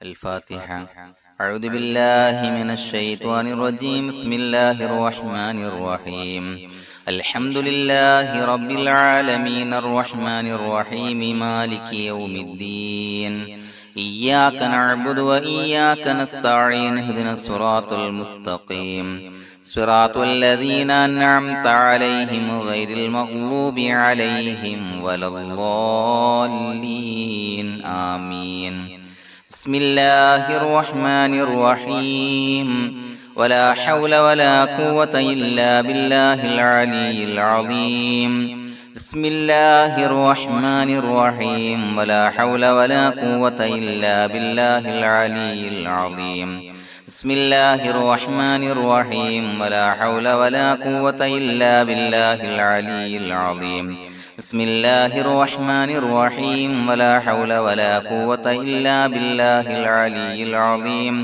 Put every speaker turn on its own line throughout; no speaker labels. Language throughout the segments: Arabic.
الفاتحة. أعوذ بالله من الشيطان الرجيم. بسم الله الرحمن الرحيم. الحمد لله رب العالمين الرحمن الرحيم مالك يوم الدين. إياك نعبد وإياك نستعين. اهدنا الصراط المستقيم صراط الذين أنعمت عليهم غير المغضوب عليهم ولا الضالين. آمين. بسم الله الرحمن الرحيم. ولا حول ولا قوة إلا بالله العلي العظيم. بسم الله الرحمن الرحيم. ولا حول ولا قوة إلا بالله العلي العظيم. بسم الله الرحمن الرحيم. ولا حول ولا قوة إلا بالله العلي العظيم. بسم الله الرحمن الرحيم. ولا حول ولا قوة إلا بالله العلي العظيم.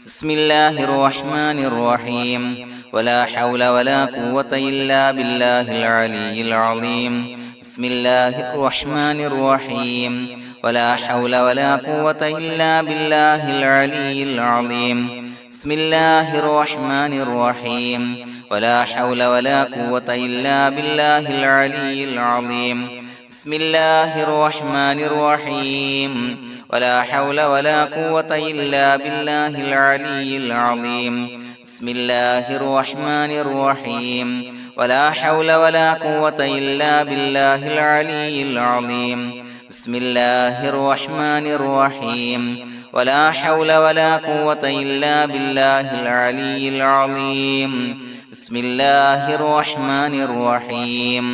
بسم الله الرحمن الرحيم. ولا حول ولا قوة إلا بالله العلي العظيم. بسم الله الرحمن الرحيم. ولا حول ولا قوة إلا بالله العلي العظيم. بسم الله الرحمن الرحيم. ولا حول ولا قوة إلا بالله العلي العظيم. بسم الله الرحمن الرحيم. ولا حول ولا قوة إلا بالله العلي العظيم. بسم الله الرحمن الرحيم. ولا حول ولا قوة إلا بالله العلي العظيم. بسم الله الرحمن الرحيم. ولا حول ولا قوة إلا بالله العلي العظيم. بسم الله الرحمن الرحيم.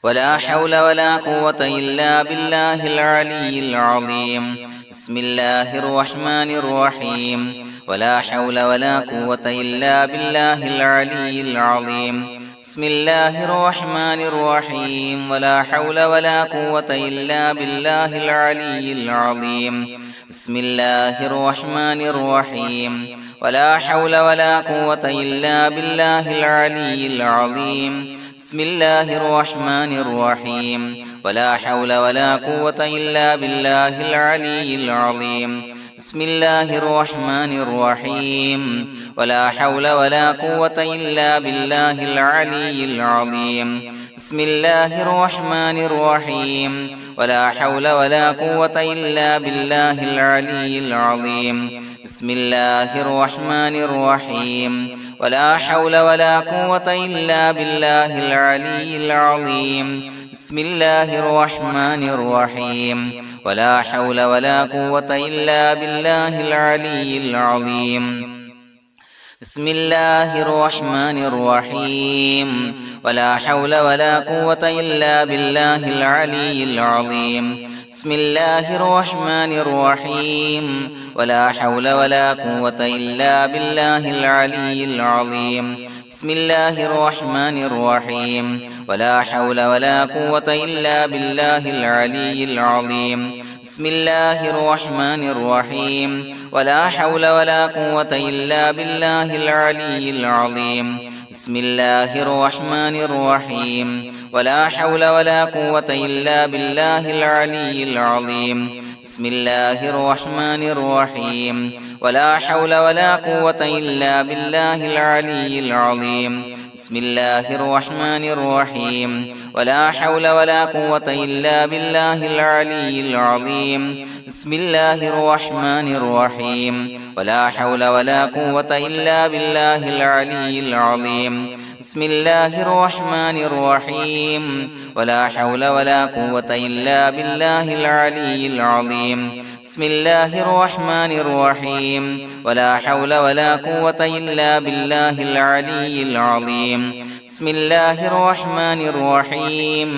ولا حول ولا قوة إلا بالله العلي العظيم. بسم الله الرحمن الرحيم. ولا حول ولا قوة إلا بالله العلي العظيم. بسم الله الرحمن الرحيم. ولا حول ولا قوة إلا بالله العلي العظيم. بسم الله الرحمن الرحيم. ولا حول ولا قوة إلا بالله العلي العظيم. بسم الله الرحمن الرحيم. ولا حول ولا قوة إلا بالله العلي العظيم. بسم الله الرحمن الرحيم. ولا حول ولا قوة إلا بالله العلي العظيم. بسم الله الرحمن الرحيم. ولا حول ولا قوة إلا بالله العلي العظيم. بسم الله الرحمن الرحيم. ولا حول ولا قوة إلا بالله العلي العظيم. بسم الله الرحمن الرحيم. ولا حول ولا قوة إلا بالله العلي العظيم. بسم الله الرحمن الرحيم. ولا حول ولا قوة إلا بالله العلي العظيم. بسم الله الرحمن الرحيم. ولا حول ولا قوة إلا بالله العلي العظيم. بسم الله الرحمن الرحيم. ولا حول ولا قوة إلا بالله العلي العظيم. بسم الله الرحمن الرحيم. ولا حول ولا قوة إلا بالله العلي العظيم. بسم الله الرحمن الرحيم. ولا حول ولا قوة إلا بالله العلي العظيم. بسم الله الرحمن الرحيم. ولا حول ولا قوة إلا بالله العلي العظيم. بسم الله الرحمن الرحيم. ولا حول ولا قوة إلا بالله العلي العظيم. بسم الله الرحمن الرحيم. ولا حول ولا قوة إلا بالله العلي العظيم. بسم الله الرحمن الرحيم. ولا حول ولا قوة إلا بالله العلي العظيم. بسم الله الرحمن الرحيم. ولا حول ولا قوة إلا بالله العلي العظيم. بسم الله الرحمن الرحيم.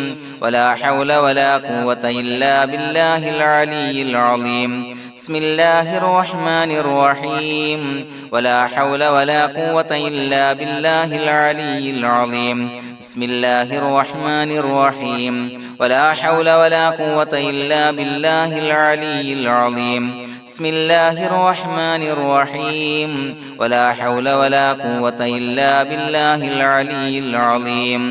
ولا حول ولا قوة إلا بالله العلي العظيم. بسم الله الرحمن الرحيم. ولا حول ولا قوة إلا بالله العلي العظيم. بسم الله الرحمن الرحيم. ولا حول ولا قوة إلا بالله العلي العظيم. بسم الله الرحمن الرحيم. ولا حول ولا قوة إلا بالله العلي العظيم.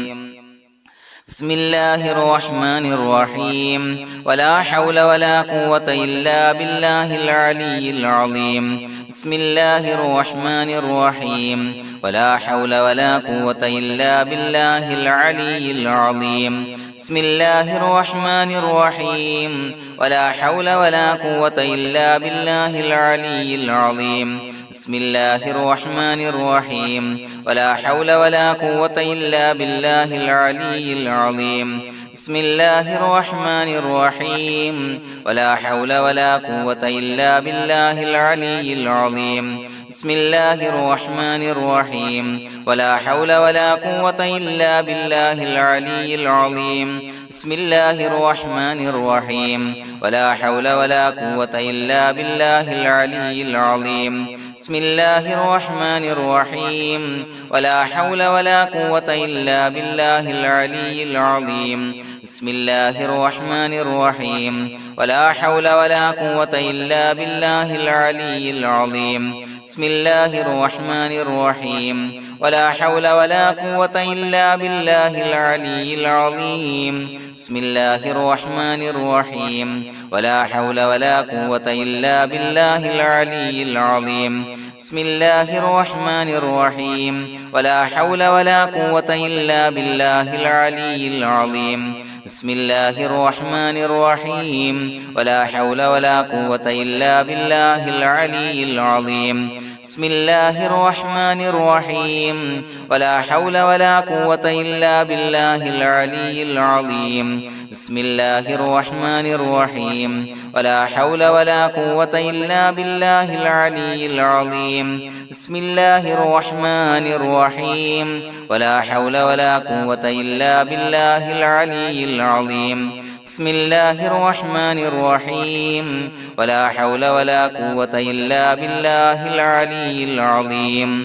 بسم الله الرحمن الرحيم ولا حول ولا قوة إلا بالله العلي العظيم بسم الله الرحمن الرحيم ولا حول ولا قوة إلا بالله العلي العظيم بسم الله الرحمن الرحيم ولا حول ولا قوة إلا بالله العلي العظيم بسم الله الرحمن الرحيم ولا حول ولا قوة إلا بالله العلي العظيم بسم الله الرحمن الرحيم ولا حول ولا قوة إلا بالله العلي العظيم بسم الله الرحمن الرحيم ولا حول ولا قوة إلا بالله العلي العظيم بسم الله الرحمن الرحيم ولا حول ولا قوة إلا بالله العلي العظيم بسم الله الرحمن الرحيم ولا حول ولا قوة إلا بالله العلي العظيم بسم الله الرحمن الرحيم ولا حول ولا قوة إلا بالله العلي العظيم بسم الله الرحمن الرحيم ولا حول ولا قوة إلا بالله العلي العظيم بسم الله الرحمن الرحيم ولا حول ولا قوة إلا بالله العلي العظيم بسم الله الرحمن الرحيم ولا حول ولا قوة إلا بالله العلي العظيم بسم الله الرحمن الرحيم ولا حول ولا قوة إلا بالله العلي العظيم بسم الله الرحمن الرحيم ولا حول ولا قوة إلا بالله العلي العظيم بسم الله الرحمن الرحيم ولا حول ولا قوة إلا بالله العلي العظيم بسم الله الرحمن الرحيم ولا حول ولا قوة إلا بالله العلي العظيم بسم الله الرحمن الرحيم ولا حول ولا قوة إلا بالله العلي العظيم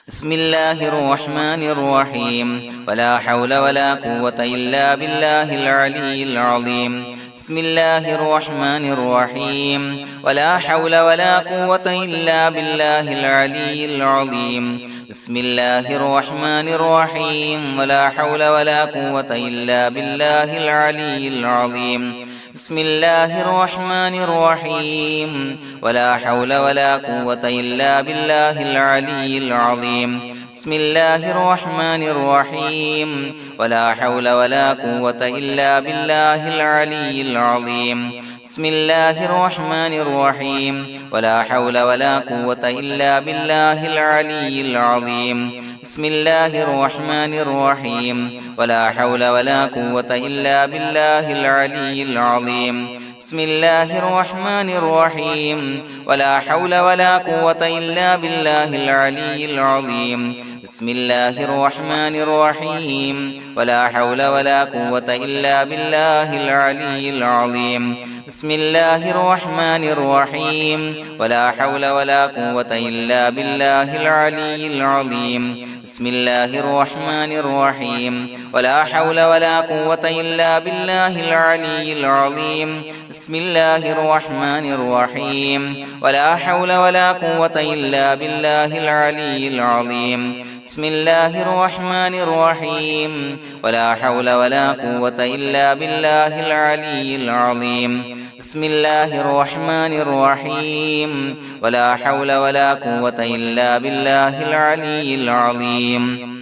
بسم الله الرحمن الرحيم ولا حول ولا قوة إلا بالله العلي العظيم بسم الله الرحمن الرحيم ولا حول ولا قوة إلا بالله العلي العظيم بسم الله الرحمن الرحيم ولا حول ولا قوة إلا بالله العلي العظيم بسم الله الرحمن الرحيم ولا حول ولا قوة إلا بالله العلي العظيم بسم الله الرحمن الرحيم ولا حول ولا قوة إلا بالله العلي العظيم بسم الله الرحمن الرحيم ولا حول ولا قوة إلا بالله العلي العظيم بسم الله الرحمن الرحيم ولا حول ولا قوة إلا بالله العلي العظيم بسم الله الرحمن الرحيم ولا حول ولا قوة إلا بالله العلي العظيم بسم الله الرحمن الرحيم ولا حول ولا قوة إلا بالله العلي العظيم بسم الله الرحمن الرحيم ولا حول ولا قوة إلا بالله العلي العظيم بسم الله الرحمن الرحيم ولا حول ولا قوة إلا بالله العلي العظيم بسم الله الرحمن الرحيم ولا حول ولا قوة إلا بالله العلي العظيم بسم الله الرحمن الرحيم ولا حول ولا قوة إلا بالله العلي العظيم بسم الله الرحمن الرحيم ولا حول ولا قوة إلا بالله العلي العظيم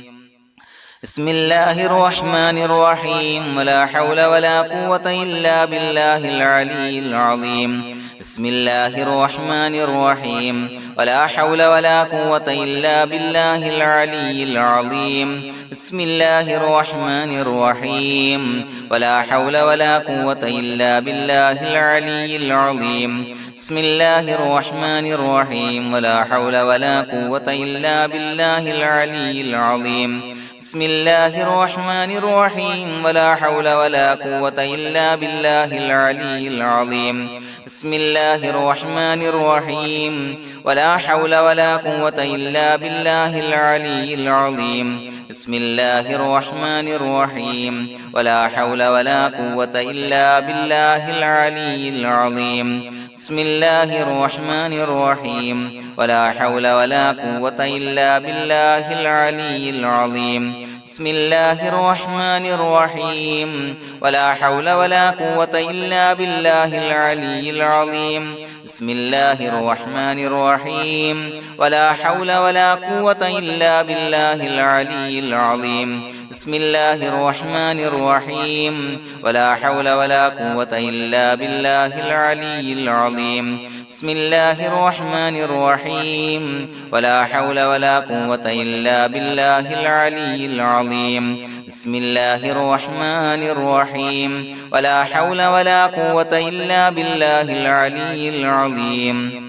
بسم الله الرحمن الرحيم ولا حول ولا قوة إلا بالله العلي العظيم بسم الله الرحمن الرحيم ولا حول ولا قوة إلا بالله العلي العظيم بسم الله الرحمن الرحيم ولا حول ولا قوة إلا بالله العلي العظيم بسم الله الرحمن الرحيم ولا حول ولا قوة إلا بالله العلي العظيم بسم الله الرحمن الرحيم ولا حول ولا قوة إلا بالله العلي العظيم بسم الله الرحمن الرحيم ولا حول ولا قوة إلا بالله العلي العظيم بسم الله الرحمن الرحيم ولا حول ولا قوة إلا بالله العلي العظيم بسم الله الرحمن الرحيم ولا حول ولا قوة إلا بالله العلي العظيم بسم الله الرحمن الرحيم ولا حول ولا قوة إلا بالله العلي العظيم بسم الله الرحمن الرحيم ولا حول ولا قوة إلا بالله العلي العظيم بسم الله الرحمن الرحيم ولا حول ولا قوة إلا بالله العلي العظيم بسم الله الرحمن الرحيم ولا حول ولا قوة إلا بالله العلي العظيم بسم الله الرحمن الرحيم ولا حول ولا قوة إلا بالله العلي العظيم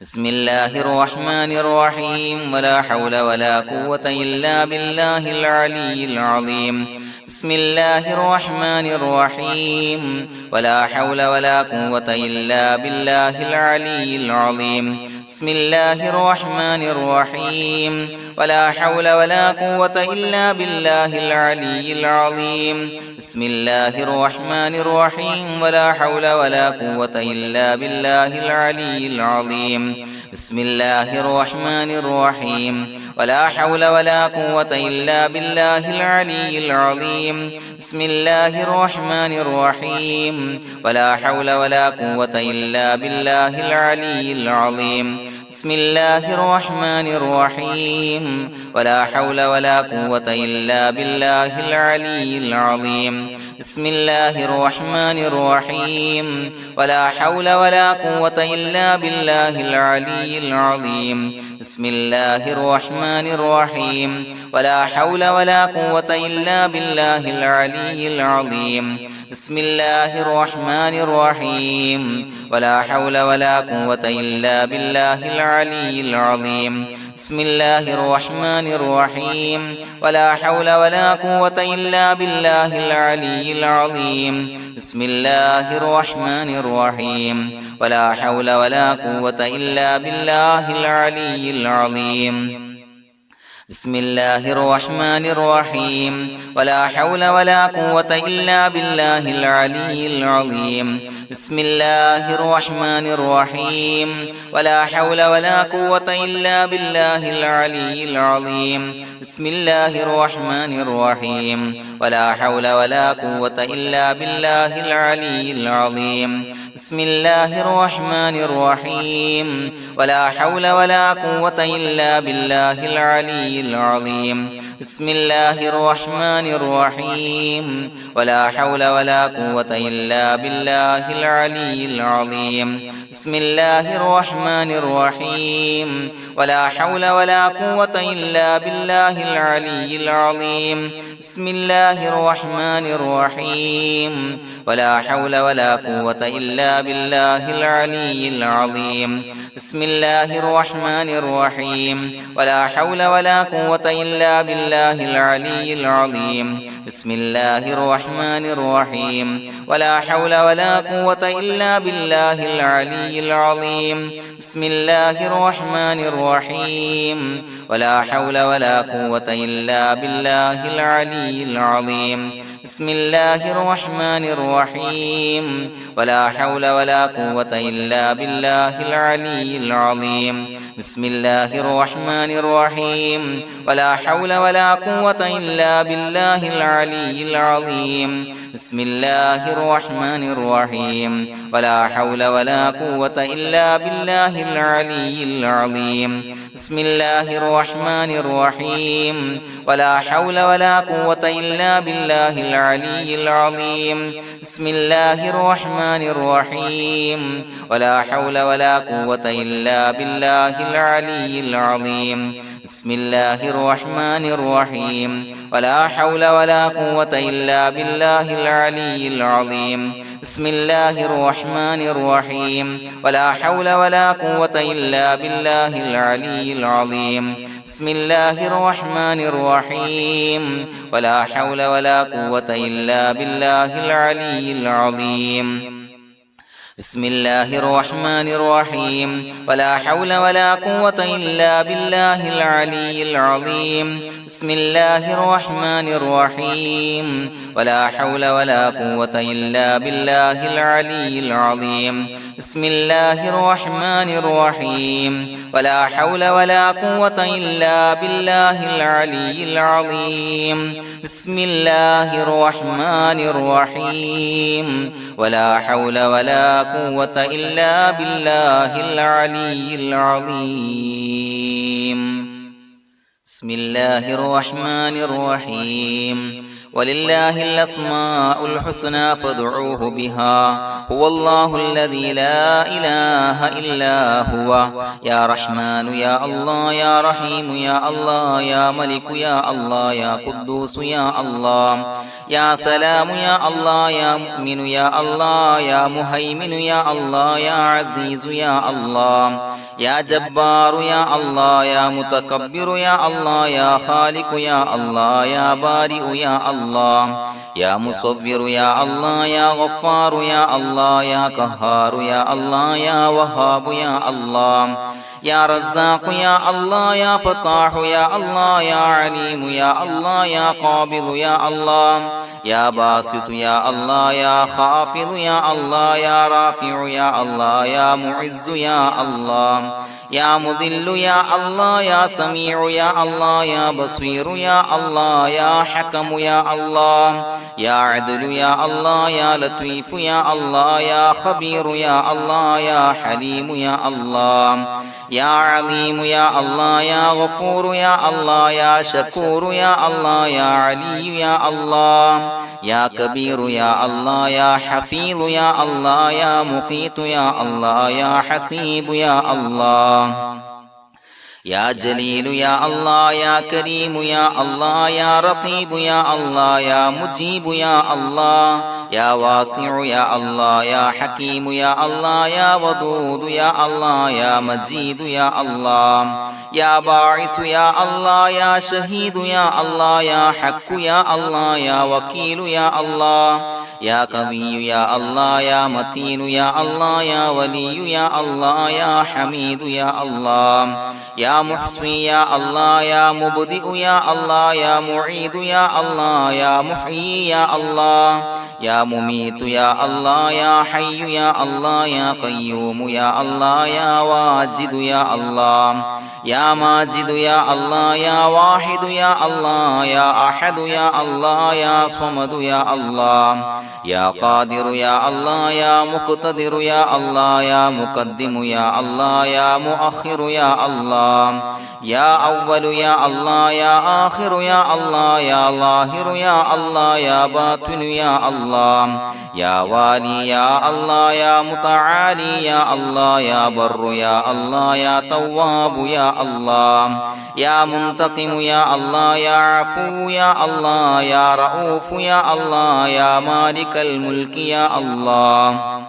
بسم الله الرحمن الرحيم ولا حول ولا قوة إلا بالله العلي العظيم بسم الله الرحمن الرحيم ولا حول ولا قوة إلا بالله العلي العظيم بسم الله الرحمن الرحيم ولا حول ولا قوة إلا بالله العلي العظيم بسم الله الرحمن الرحيم ولا حول ولا قوة إلا بالله العلي العظيم بسم الله الرحمن الرحيم ولا حول ولا قوة إلا بالله العلي العظيم بسم الله الرحمن الرحيم ولا حول ولا قوة إلا بالله العلي العظيم بسم الله الرحمن الرحيم ولا حول ولا قوة إلا بالله العلي العظيم بسم الله الرحمن الرحيم ولا حول ولا قوة إلا بالله العلي العظيم بسم الله الرحمن الرحيم ولا حول ولا قوة إلا بالله العلي العظيم بسم الله الرحمن الرحيم ولا حول ولا قوة إلا بالله العلي العظيم بسم الله الرحمن الرحيم ولا حول ولا قوة إلا بالله العلي العظيم بسم الله الرحمن الرحيم ولا حول ولا قوة إلا بالله العلي العظيم بسم الله الرحمن الرحيم ولا حول ولا قوة إلا بالله العلي العظيم بسم الله الرحمن الرحيم ولا حول ولا قوة إلا بالله العلي العظيم بسم الله الرحمن الرحيم ولا حول ولا قوة إلا بالله العلي العظيم بسم الله الرحمن الرحيم ولا حول ولا قوة إلا بالله العلي العظيم بسم الله الرحمن الرحيم ولا حول ولا قوة إلا بالله العلي العظيم بسم الله الرحمن الرحيم ولا حول ولا قوة إلا بالله العلي العظيم بسم الله الرحمن الرحيم ولا حول ولا قوة إلا بالله العلي العظيم بسم الله الرحمن الرحيم ولا حول ولا قوة إلا بالله العلي العظيم بسم الله الرحمن الرحيم ولا حول ولا قوة إلا بالله العلي العظيم بسم الله الرحمن الرحيم ولا حول ولا قوة إلا بالله العلي العظيم بسم الله الرحمن الرحيم ولا حول ولا قوة إلا بالله العلي العظيم بسم الله الرحمن الرحيم ولا حول ولا قوة إلا بالله العلي العظيم بسم الله الرحمن الرحيم ولا حول ولا قوة إلا بالله العلي العظيم بسم الله الرحمن الرحيم ولا حول ولا قوة إلا بالله العلي العظيم بسم الله الرحمن الرحيم ولا حول ولا قوة إلا بالله العلي العظيم بسم الله الرحمن الرحيم ولا حول ولا قوة إلا بالله العلي العظيم بسم الله الرحمن الرحيم ولا حول ولا قوة إلا بالله العلي العظيم بسم الله الرحمن الرحيم ولا حول ولا قوة إلا بالله العلي العظيم بسم الله الرحمن الرحيم ولا حول ولا قوة إلا بالله العلي العظيم بسم الله الرحمن الرحيم ولا حول ولا قوة إلا بالله العلي العظيم بسم الله الرحمن الرحيم ولا حول ولا قوة إلا بالله العلي العظيم بسم الله الرحمن الرحيم ولا حول ولا قوة إلا بالله العلي العظيم بسم الله الرحمن الرحيم ولله الأسماء الحسنى فادعوه بها هو الله الذي لا إله إلا هو يا رحمن يا الله يا رحيم يا الله يا ملك يا الله يا قدوس يا الله يا سلام يا الله يا مؤمن يا الله يا مهيمن يا الله يا عزيز يا الله يا جبار يا الله يا متكبر يا الله يا خالق يا الله يا بارئ يا الله يا مصور يا الله يا غفار يا الله يا قهار يا الله يا وهاب يا الله يا رزاق يا الله يا فتاح يا الله يا عليم يا الله يا قابض يا الله يا باسط يا الله يا خافض يا الله يا رافع يا الله يا معز يا الله يا مذل يا الله يا سميع يا الله يا بصير يا الله يا حكم يا الله يا عدل يا الله يا لطيف يا الله يا خبير يا الله يا حليم يا الله يا عليم يا الله يا غفور يا الله يا شكور يا الله يا علي يا الله يا كبير يا الله يا حفيظ يا الله يا مقيت يا الله يا حسيب يا الله يا جليل يا الله يا كريم يا الله يا رقيب يا الله يا مجيب يا الله يا واسع يا الله يا حكيم يا الله يا ودود يا الله يا مجيد يا الله يا باعث يا الله يا شهيد يا الله يا حق يا الله يا وكيل يا الله يا قوي يا الله يا متين يا الله يا ولي يا الله يا حميد يا الله يا محصي يا الله يا مبدئ يا الله يا معيد يا الله يا محيي يا الله يا مميت يا الله يا حي يا الله يا قيوم يا الله يا واجد يا الله يا ماجد يا الله يا واحد يا الله يا أحد يا الله يا صمد يا الله يا قادر يا الله يا مقتدر يا الله يا مقدم يا الله يا مؤخر يا الله يا أول يا الله يا آخر يا الله يا ظاهر يا الله يا باطن يا الله يا والي يا الله يا متعالي يا الله يا بر يا الله يا تواب يا الله يا منتقم يا الله يا عفو يا الله يا رؤوف يا الله يا مالك الملك يا الله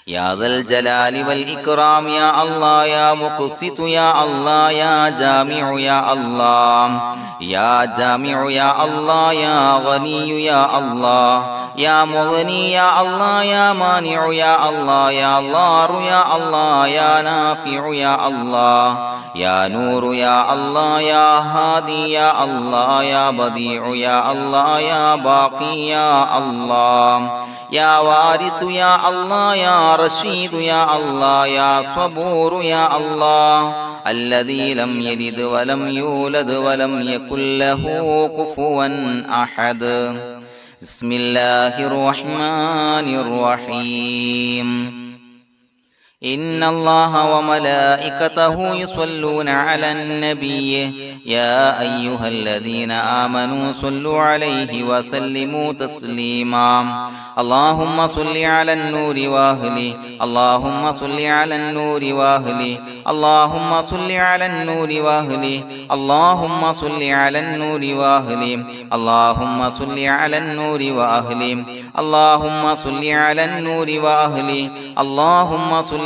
يا ذا الجلال والإكرام يا الله يا مقسط يا الله يا جامع يا الله يا جامع يا الله يا غني يا الله يا مغني يا الله يا مانع يا الله يا ضار يا الله يا نافع يا الله يا نور يا الله يا هادي يا الله يا بديع يا الله يا باقي يا الله يا وارث يا الله يا رشيد يا الله يا صبور يا الله الذي لم يلد ولم يولد ولم يكن له كفوا أحد بسم الله الرحمن الرحيم إن الله وملائكته يصلون على النبي يا أيها الذين آمنوا صلوا عليه وسلموا تسليما اللهم صل على النور وأهله اللهم صل على النور وأهله اللهم صل على النور وأهله اللهم صل على النور وأهله اللهم صل على النور وأهله اللهم صل على النور وأهله اللهم صل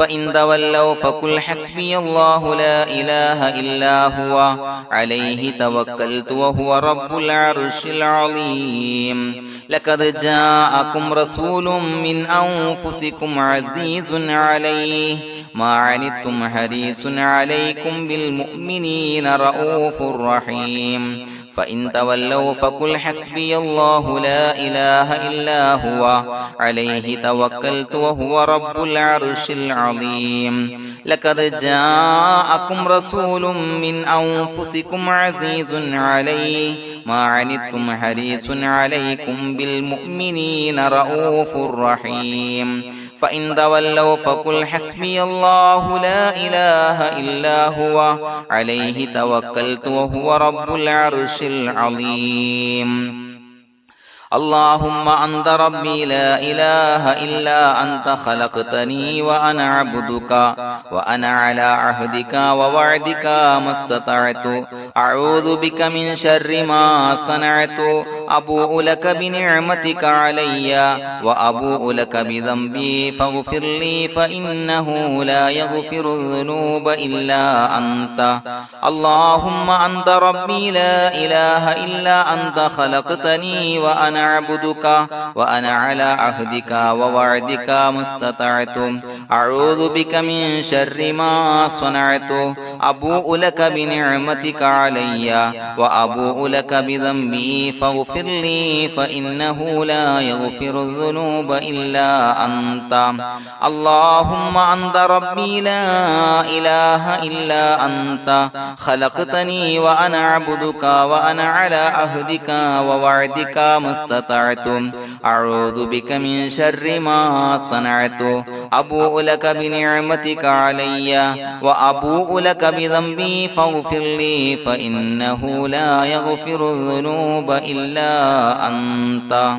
فإن تولوا فقل حسبي الله لا إله إلا هو عليه توكلت وهو رب العرش العظيم لقد جاءكم رسول من أنفسكم عزيز عليه ما عنتم حريص عليكم بالمؤمنين رؤوف رحيم فإن تولوا فقل حسبي الله لا إله إلا هو عليه توكلت وهو رب العرش العظيم لقد جاءكم رسول من أنفسكم عزيز عليه ما عنتم حريص عليكم بالمؤمنين رؤوف رحيم فإن تولوا فقل حسبي الله لا إله إلا هو عليه توكلت وهو رب العرش العظيم اللهم أنت ربي لا إله إلا أنت خلقتني وأنا عبدك وأنا على عهدك ووعدك ما استطعت أعوذ بك من شر ما صنعت أبوء لك بنعمتك علي وأبوء لك بذنبي فاغفر لي فإنه لا يغفر الذنوب إلا أنت اللهم أنت ربي لا إله إلا أنت خلقتني وأنا عبدك وأنا على عهدك ووعدك ما استطعت أعوذ بك من شر ما صنعت أبوء لك بنعمتك علي وأبوء لك بذنبي فاغفر لي فإنه لا يغفر الذنوب إلا أنت اللهم أنت ربي لا إله إلا أنت خلقتني وأنا عبدك وأنا على عهدك ووعدك ما استطعت أعوذ بك من شر ما صنعت أبوء لك بنعمتك علي وأبوء لك بذنبي فاغفر لي فإنه لا يغفر الذنوب إلا أنت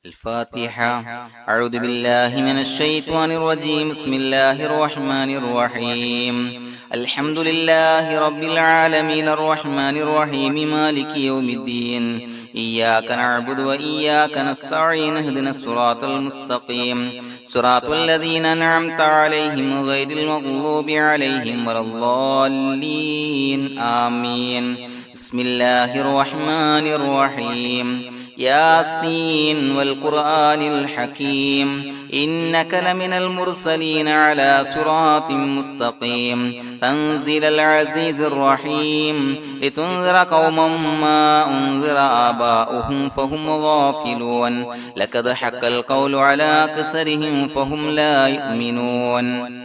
الفاتحة أعوذ بالله من الشيطان الرجيم بسم الله الرحمن الرحيم الحمد لله رب العالمين الرحمن الرحيم مالك يوم الدين إياك نعبد وإياك نستعين اهدنا الصراط المستقيم صراط الذين أنعمت عليهم غير المغضوب عليهم ولا الضالين آمين بسم الله الرحمن الرحيم ياسين والقرآن الحكيم إنك لمن المرسلين على صراط مستقيم تنزيل العزيز الرحيم لتنذر قوما ما أنذر آباؤهم فهم غافلون لقد حق القول على أكثرهم فهم لا يؤمنون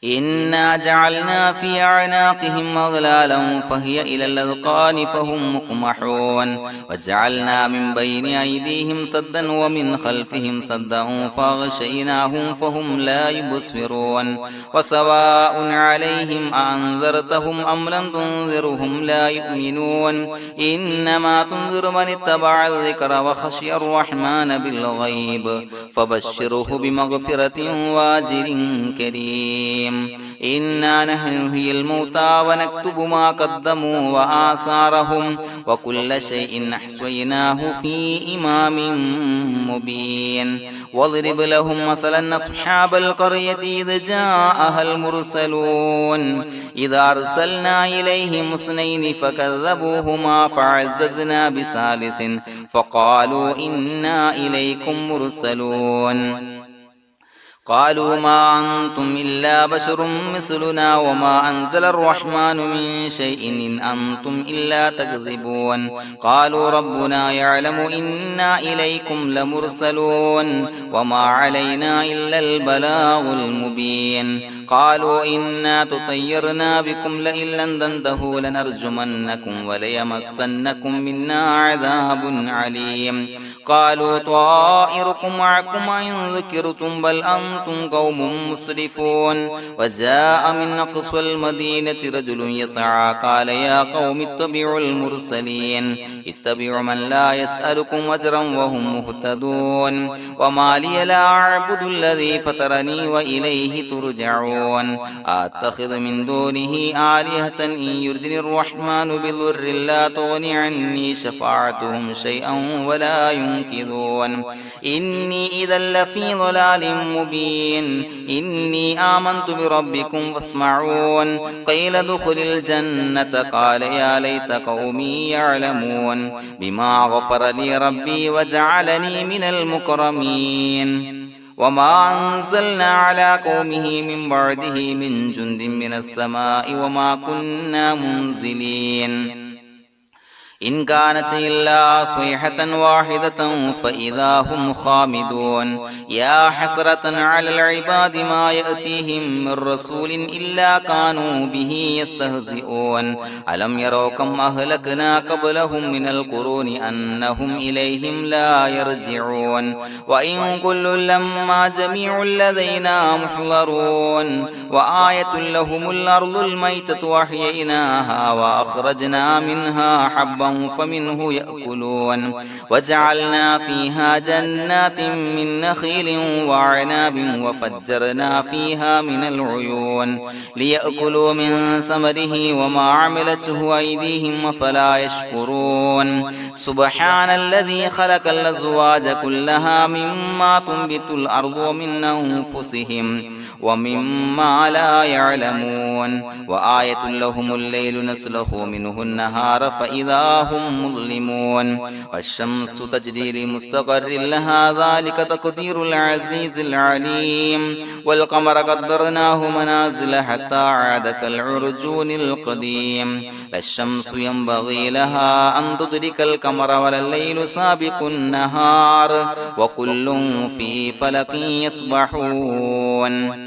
إنا جعلنا في أعناقهم أغلالا فهي إلى الأذقان فهم مقمحون وجعلنا من بين أيديهم سدا ومن خلفهم سدا فأغشيناهم فهم لا يبصرون وسواء عليهم أأنذرتهم أم لم تنذرهم لا يؤمنون إنما تنذر من اتبع الذكر وخشي الرحمن بالغيب فبشره بمغفرة وأجر كريم إنا نحن نحيي الموتى ونكتب ما قدموا وآثارهم وكل شيء أحصيناه في إمام مبين واضرب لهم مثلا أصحاب القرية إذ جاءها المرسلون إذا أرسلنا إليهم اثنين فكذبوهما فعززنا بثالث فقالوا إنا إليكم مرسلون قالوا ما أنتم إلا بشر مثلنا وما أنزل الرحمن من شيء إن أنتم إلا تكذبون قالوا ربنا يعلم إنا إليكم لمرسلون وما علينا إلا البلاغ المبين قالوا إنا تطيرنا بكم لئن لم تنتهوا لنرجمنكم وليمسنكم منا عذاب عليم قالوا طائركم معكم إن ذكرتم بل أنتم قوم مسرفون وجاء من أقصى المدينة رجل يسعى قال يا قوم اتبعوا المرسلين اتبعوا من لا يسألكم أجرا وهم مهتدون وما لي لا أعبد الذي فطرني وإليه ترجعون أتخذ من دونه آلهة إن يردني الرحمن بضر لا تغني عني شفاعتهم شيئا ولا ينصرون ينكثون إني إذا لفي ضلال مبين إني آمنت بربكم فاسمعون قيل ادخل الجنة قال يا ليت قومي يعلمون بما غفر لي ربي وجعلني من المكرمين وما أنزلنا على قومه من بعده من جند من السماء وما كنا منزلين إن كانت إلا صيحة واحدة فإذا هم خامدون يا حسرة على العباد ما يأتيهم من رسول إلا كانوا به يستهزئون ألم يروا كم أهلكنا قبلهم من القرون أنهم إليهم لا يرجعون وإن كل لما جميع لدينا محضرون وآية لهم الأرض الميتة وأحييناها وأخرجنا منها حبا فمنه يأكلون وجعلنا فيها جنات من نخيل وعناب وفجرنا فيها من العيون ليأكلوا من ثمره وما عملته أيديهم فلا يشكرون سبحان الذي خلق الأزواج كلها مما تنبت الأرض ومن أنفسهم ومما لا يعلمون وآية لهم الليل نسلخ منه النهار فإذا هم مظلمون والشمس تجري لمستقر لها ذلك تقدير العزيز العليم والقمر قدرناه منازل حتى عاد كالعرجون القديم لا الشمس ينبغي لها أن تدرك القمر ولا الليل سابق النهار وكل في فلك يسبحون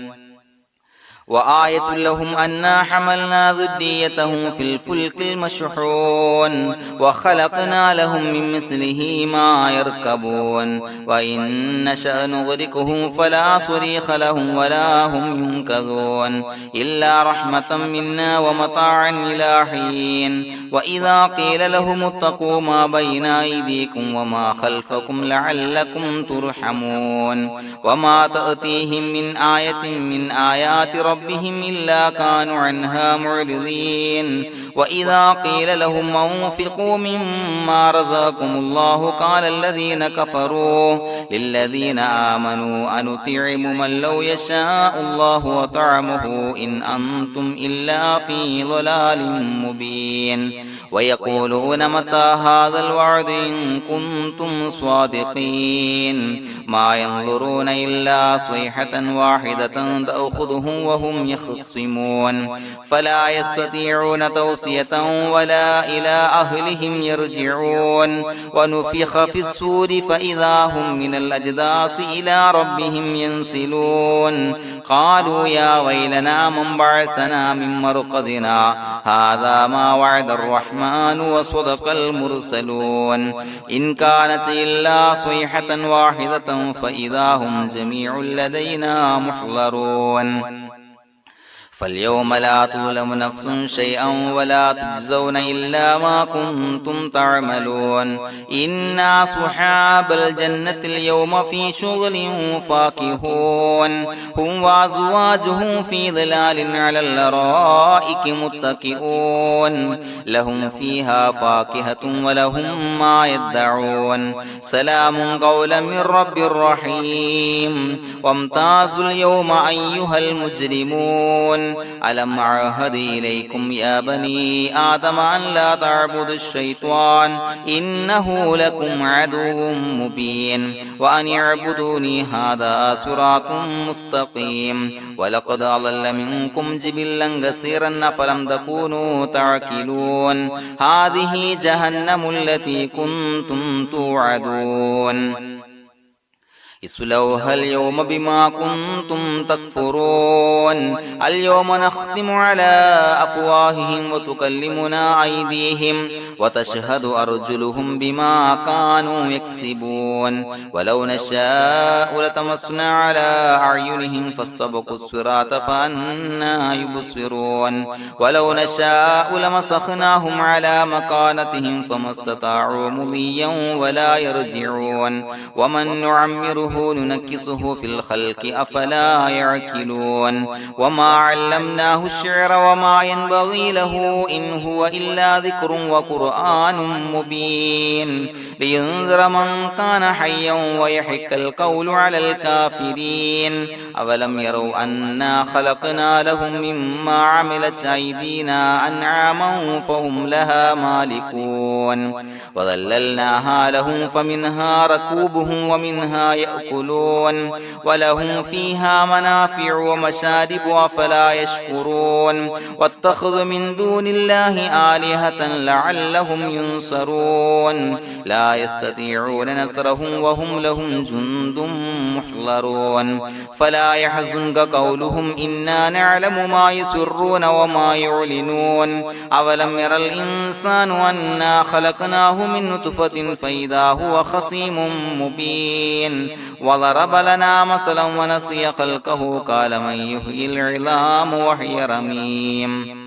وآية لهم أنا حملنا ذريتهم في الفلك المشحون وخلقنا لهم من مثله ما يركبون وإن نشأ نغرقهم فلا صريخ لهم ولا هم ينقذون إلا رحمة منا ومتاعا إلى حين وإذا قيل لهم اتقوا ما بين أيديكم وما خلفكم لعلكم ترحمون وما تأتيهم من آية من آيات ربهم إلا كانوا عنها معرضين وإذا قيل لهم أنفقوا مما رزقكم الله قال الذين كفروا للذين آمنوا أنطعم من لو يشاء الله وطعمه إن أنتم إلا في ضلال مبين ويقولون متى هذا الوعد إن كنتم صادقين ما ينظرون إلا صيحة واحدة تأخذهم وهم يخصمون فلا يستطيعون توصية ولا إلى أهلهم يرجعون ونفخ في الصور فإذا هم من الأجداث إلى ربهم ينسلون قالوا يا ويلنا من بعثنا من مرقدنا هذا ما وعد الرحمن وصدق المرسلون إن كانت إلا صيحة واحدة فإذا هم جميع لدينا محضرون فاليوم لا تظلم نفس شيئا ولا تجزون إلا ما كنتم تعملون إنا أصحاب الجنة اليوم في شغل فاكهون هم وأزواجهم في ظلال على الأرائك متكئون لهم فيها فاكهة ولهم ما يدعون سلام قولا من رب رحيم وامتازوا اليوم أيها المجرمون ألم أعهد إليكم يا بني آدم أن لا تعبدوا الشيطان إنه لكم عدو مبين وأن اعبدوني هذا صراط مستقيم ولقد أضل منكم جبلا كثيرا فلم تكونوا تعقلون هذه جهنم التي كنتم توعدون اصلوها اليوم بما كنتم تكفرون اليوم نختم على أفواههم وتكلمنا أيديهم وتشهد أرجلهم بما كانوا يكسبون ولو نشاء لتمسنا على أعينهم فاستبقوا الصراط فأنى يبصرون ولو نشاء لمسخناهم على مكانتهم فما استطاعوا مضيا ولا يرجعون ومن نعمره ننشره ننكسه في الخلق أفلا يعقلون وما علمناه الشعر وما ينبغي له إن هو إلا ذكر وقرآن مبين لينذر من كان حيا ويحق القول على الكافرين أولم يروا أنا خلقنا لهم مما عملت أيدينا أنعاما فهم لها مالكون وظللناها لهم فمنها ركوبهم ومنها يأكلون ولهم فيها منافع ومشارب أفلا يشكرون واتخذوا من دون الله آلهة لعلهم ينصرون لا يستطيعون نصرهم وهم لهم جند محضرون فلا يحزنك قولهم إنا نعلم ما يسرون وما يعلنون أولم ير الإنسان أنا خلقناه من نطفة فإذا هو خصيم مبين وضرب لنا مثلا ونسي خلقه قال من يحيي العظام وهي رميم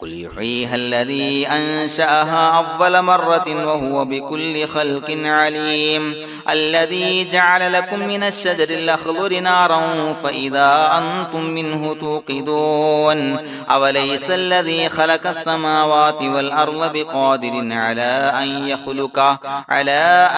قل يحييها الذي أنشأها أول مرة وهو بكل خلق عليم الذي جعل لكم من الشجر الأخضر نارا فإذا أنتم منه توقدون أوليس الذي خلق السماوات والأرض بقادر على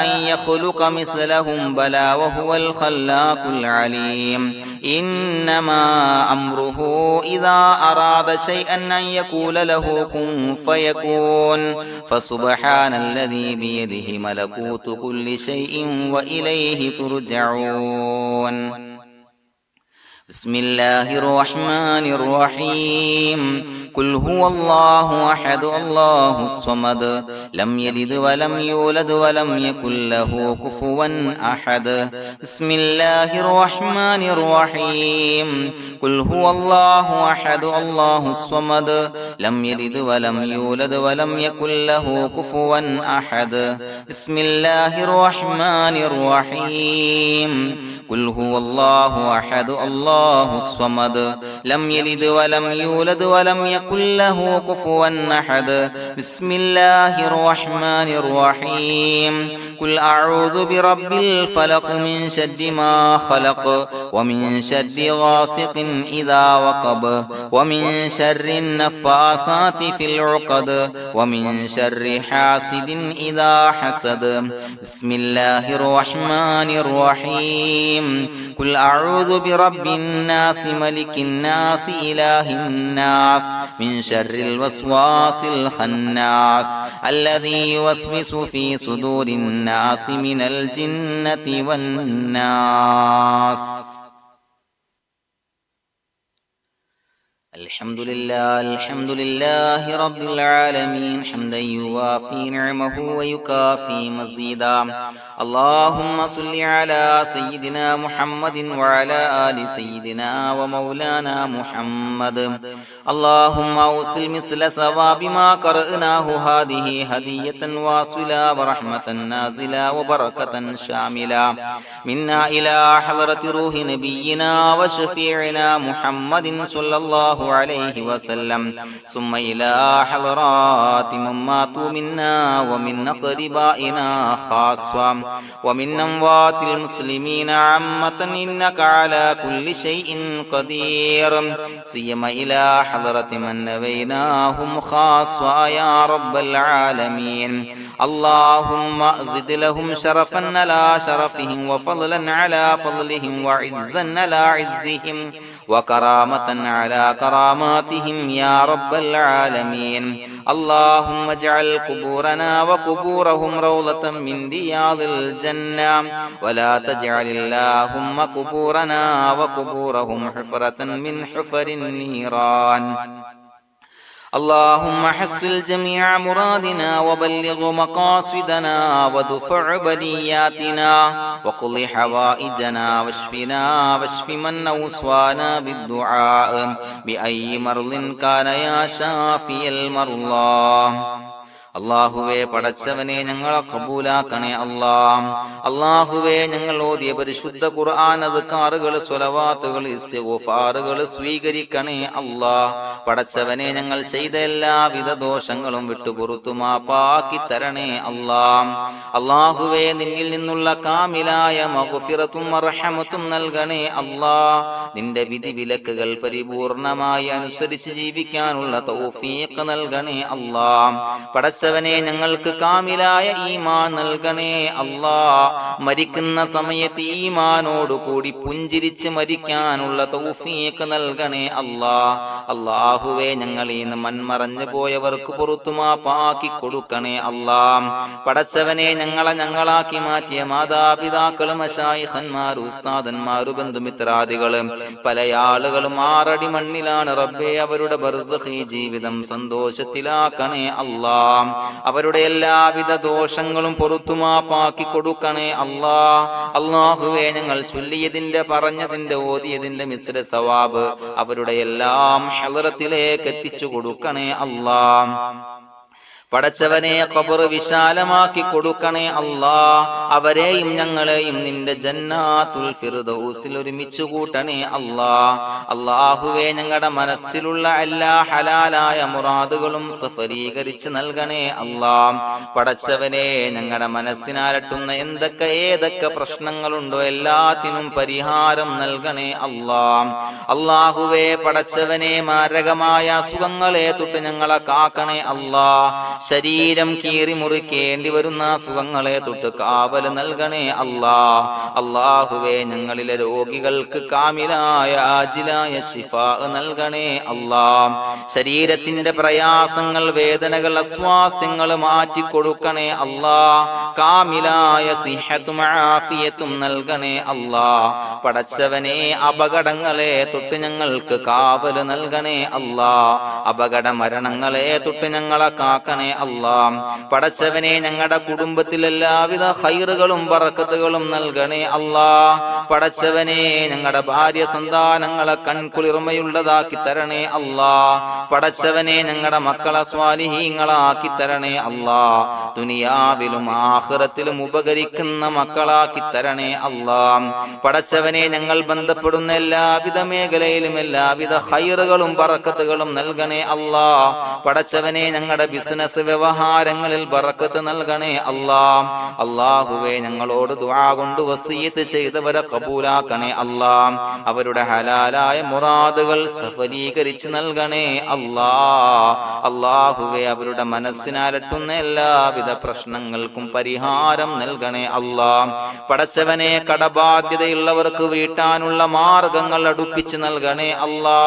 أن يخلق مثلهم بلى وهو الخلاق العليم إنما أمره إذا أراد شيئا أن يقول له كن فيكون فسبحان الذي بيده ملكوت كل شيء وإليه ترجعون بسم الله الرحمن الرحيم قل هو الله أحد الله الصمد لم يلد ولم يولد ولم يكن له كفوا أحد بسم الله الرحمن الرحيم قل هو الله أحد الله الصمد لم يلد ولم يولد ولم يكن له كفوا أحد بسم الله الرحمن الرحيم قل هو الله أحد الله الصمد لم يلد ولم يولد ولم يكن له كفوا أحد بسم الله الرحمن الرحيم قل أعوذ برب الفلق من شر ما خلق ومن شر غاسق إذا وقب ومن شر النفاثات في العقد ومن شر حاسد إذا حسد بسم الله الرحمن الرحيم قل أعوذ برب الناس ملك الناس إله الناس من شر الوسواس الخناس الذي يوسوس في صدور الناس من الجنة والناس الحمد لله رب العالمين حمدا يوافي نعمه ويكافي مزيدا اللهم صل على سيدنا محمد وعلى آل سيدنا ومولانا محمد اللهم أوصل مثل ثواب ما قرأناه هذه هدية واصلة ورحمة نازلة وبركة شاملة منا إلى حضرة روح نبينا وشفيعنا محمد صلى الله عليه وسلم ثم إلى حضرات من ماتوا منا ومن أقربائنا خاصة ومن أموات المسلمين عامة إنك على كل شيء قدير سيما إلى حضرة من نبيناهم خاصة يا رب العالمين اللهم زد لهم شرفا على شرفهم وفضلا على فضلهم وعزا على عزهم وكرامة على كراماتهم يا رب العالمين اللهم اجعل قبورنا وقبورهم روضة من رياض الجنة ولا تجعل اللهم قبورنا وقبورهم حفرة من حفر النيران اللهم حصل جميع مرادنا وبلغ مقاصدنا ودفع بلياتنا وقض حوائجنا واشفنا واشف من أوصانا بالدعاء بأي مرض كان يا شافي المرضى അല്ലാഹുവേ പടച്ചവനെ ഞങ്ങളെ ഖബൂലാക്കണേ അല്ലാ. അല്ലാഹുവേ ഞങ്ങൾ ഓതിയ പരിശുദ്ധ ഖുർആൻ അദ്കാറുകൾ സ്വലവാത്തുകൾ ഇസ്തിഗ്ഫാറുകൾ സ്വീകരിക്കണേ അല്ലാ. പടച്ചവനെ ഞങ്ങൾ ചെയ്ത എല്ലാവിധ ദോഷങ്ങളും വിട്ടുപുറത്തു മാപ്പാക്കി തരണേ അല്ലാ. അല്ലാഹുവേ നിന്നിൽ നിന്നുള്ള കാമിലായ മഗ്ഫിറത്തും റഹ്മത്തും നൽകണേ അല്ലാ. നിന്റെ വിധി വിലക്കുകൾ പരിപൂർണമായി അനുസരിച്ച് ജീവിക്കാനുള്ള തൗഫീഖ് നൽകണേ അല്ലാ. പടച്ചവനെ ഞങ്ങൾക്ക് കാമിലായ ഈമാൻ നൽകണേ അല്ലാ. മരിക്കുന്ന സമയത്ത് ഈമാനോട് കൂടി പുഞ്ചിരിച്ച് മരിക്കാനുള്ള തൗഫീഖ് നൽകണേ അല്ലാ. അല്ലാഹുവേ ഞങ്ങളിൽ നിന്ന് മൺമറഞ്ഞു പോയവർക്ക് പുറത്തു മാപ്പാക്കി കൊടുക്കണേ അല്ലാ. പടച്ചവനെ ഞങ്ങളാക്കി മാറ്റിയ മാതാപിതാക്കളും മശായിഖന്മാരും ഉസ്താദന്മാരും ബന്ധുമിത്രാദികളും പല ആളുകളും 6 അടി മണ്ണിലാണ് റബ്ബേ. അവരുടെ ബർസഖി ജീവിതം സന്തോഷത്തിലാക്കണേ അല്ലാ. അവരുടെ എല്ലാവിധ ദോഷങ്ങളും പുറത്തു മാപ്പാക്കി കൊടുക്കണേ അല്ലാ. അല്ലാഹുവേ ഞങ്ങൾ ചൊല്ലിയതിന്റെ പറഞ്ഞതിന്റെ ഓതിയതിന്റെ മിശ്ര സവാബ് അവരുടെ എല്ലാം ഹളറത്തിലേക്ക് എത്തിച്ചു കൊടുക്കണേ അല്ലാ. പടച്ചവനെ ഖബർ വിശാലമാക്കി കൊടുക്കണേ അല്ലാ. അവരെയും ഞങ്ങളെയും നിന്റെ ജന്നാത്തുൽ ഫിർദൗസിൽ ഒരുമിച്ച് കൂട്ടണേ അല്ലാ. അല്ലാഹുവേ ഞങ്ങളുടെ മനസ്സിലുള്ള എല്ലാ ഹലാലായ മുറാദുകളും സഫലീകരിച്ച് നൽകണേ അല്ലാ. പടച്ചവനെ ഞങ്ങളുടെ മനസ്സിനാലട്ടുന്ന ഏതൊക്കെ പ്രശ്നങ്ങളുണ്ടോ എല്ലാത്തിനും പരിഹാരം നൽകണേ അല്ലാ. അല്ലാഹുവേ പടച്ചവനെ മാരകമായ അസുഖങ്ങളെ തൊട്ട് ഞങ്ങളെ കാക്കണേ അല്ലാ. ശരീരം കീറി മുറിക്കേണ്ടി വരുന്ന അസുഖങ്ങളെ തൊട്ട് കാവൽ നൽകണേ അല്ലാ. അല്ലാഹുവേ ഞങ്ങളിലെ രോഗികൾക്ക് കാമിലായ ആജിലായ ശിഫാ നൽകണേ അല്ലാ. ശരീരത്തിന്റെ പ്രയാസങ്ങൾ വേദനകൾ അസ്വാസ്ഥ്യങ്ങൾ മാറ്റിക്കൊടുക്കണേ അല്ലാ. കാമിലായ സിഹത്തും ആഫിയത്തും നൽകണേ അല്ലാ. പടച്ചവനെ അപകടങ്ങളെ തൊട്ട് ഞങ്ങൾക്ക് കാവൽ നൽകണേ അല്ലാ. അപകട മരണങ്ങളെ തൊട്ട് ഞങ്ങളെ കാക്കണേ അല്ലാ. പടച്ചവനെ ഞങ്ങളുടെ കുടുംബത്തിൽ എല്ലാവിധ ഖൈറുകളും ബറക്കത്തുകളും നൽകണേ അല്ലാ. പടച്ചവനെ ഞങ്ങളുടെ ഭാര്യ സന്താനങ്ങളെ കൺകുളിർമയുള്ളതാക്കി തരണേ അല്ലാ. പടച്ചവനെ ഞങ്ങളുടെ മക്കളെ സ്വാലിഹീങ്ങളാക്കി തരണേ അല്ലാ. ദുനിയാവിലും ആഖിറത്തിലും ഉപകരിക്കുന്ന മക്കളാക്കി തരണേ അല്ലാ. പടച്ചവനെ ഞങ്ങൾ ബന്ധപ്പെടുന്ന എല്ലാവിധ മേഖലയിലും എല്ലാവിധ ഖൈറുകളും ബറക്കത്തുകളും നൽകണേ അല്ലാ. പടച്ചവനെ ഞങ്ങളുടെ ബിസിനസ് വ്യവഹാരങ്ങളിൽ ബറക്കത്ത് നൽകണേ അല്ലാ. അല്ലാഹുവേ ഞങ്ങളോട് ദുആ കൊണ്ട് വസിയത്ത് ചെയ്തവരെ കബൂലാക്കണേ അല്ലാ. അവരുടെ ഹലാലായ മുറാദുകൾ സഫലീകരിച്ച് നൽകണേ അല്ലാ. അല്ലാഹുവേ അവരുടെ മനസ്സിനാലട്ടുന്ന എല്ലാവിധ പ്രശ്നങ്ങൾക്കും പരിഹാരം നൽകണേ അല്ലാ. പടച്ചവനെ കടബാധ്യതയുള്ളവർക്ക് വീട്ടാനുള്ള മാർഗങ്ങൾ അടുപ്പിച്ച് നൽകണേ അല്ലാ.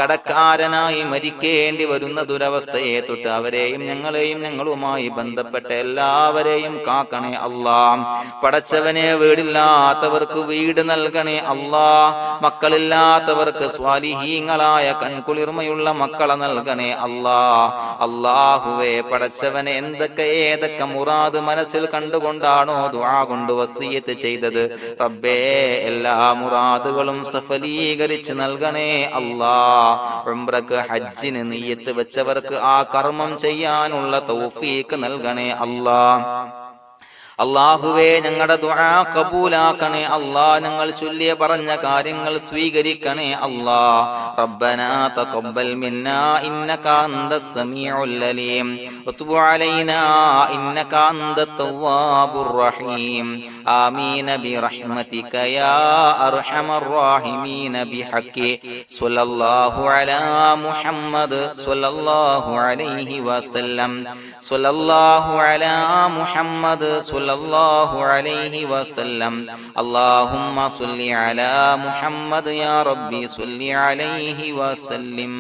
കടക്കാരനായി മരിക്കേണ്ടി വരുന്ന ദുരവസ്ഥയെ തൊട്ട് അവരെയും ഞങ്ങളെയും ഞങ്ങളുമായി ബന്ധപ്പെട്ട എല്ലാവരെയും കാക്കണേ അല്ലാ. പടച്ചവനെ വീടില്ലാത്തവർക്ക് വീട് നൽകണേ അല്ലാ. മക്കളില്ലാത്തവർക്ക് സ്വാലിഹീങ്ങളായ കൺകുളിർമയുള്ള മക്കളെ നൽകണേ അല്ലാ. അല്ലാഹുവേ പടച്ചവനെ ഏതൊക്കെ മുറാദ് മനസ്സിൽ കണ്ടുകൊണ്ടാണോ ദുആ കൊണ്ട് വസിയത്ത് ചെയ്തത് റബ്ബേ എല്ലാ മുറാദുകളും സഫലീകരിച്ച് നൽകണേ അല്ലാ. ഉംറക്ക് ഹജ്ജിന് നിയ്യത്ത് വെച്ചവർക്ക് ആ കർമ്മം ചെയ്യാനുള്ള തൗഫീഖ് നൽകണേ അല്ലാ. അല്ലാഹുവേ ഞങ്ങളുടെ ദുആ ഖബൂലാക്കണേ അല്ലാ. ഞങ്ങൾ ചൊല്ലിയ പറഞ്ഞ കാര്യങ്ങൾ സ്വീകരിക്കണേ അല്ലാ. റബ്ബനാ തഖബ്ബൽ മിന്നാ ഇന്നക അന്തസ് സമീഉൽ അലീം വതുബ് അലൈനാ ഇന്നക അന്തത് തവ്വാബുർ റഹീം. ആമീൻ ബിറഹ്മതിക യാ അർഹമർ റഹീമീൻ ബിഹഖി സ്വല്ലല്ലാഹു അലാ മുഹമ്മദ് സ്വല്ലല്ലാഹു അലൈഹി വസല്ലം. സ്വല്ലല്ലാഹു അലാ മുഹമ്മദ് സ്വല്ലല്ലാഹു അലൈഹി വസല്ലം. അല്ലാഹുമ്മ സ്വല്ലി അലാ മുഹമ്മദ് യാ റബ്ബി സ്വല്ലി അലൈഹി വസല്ലം.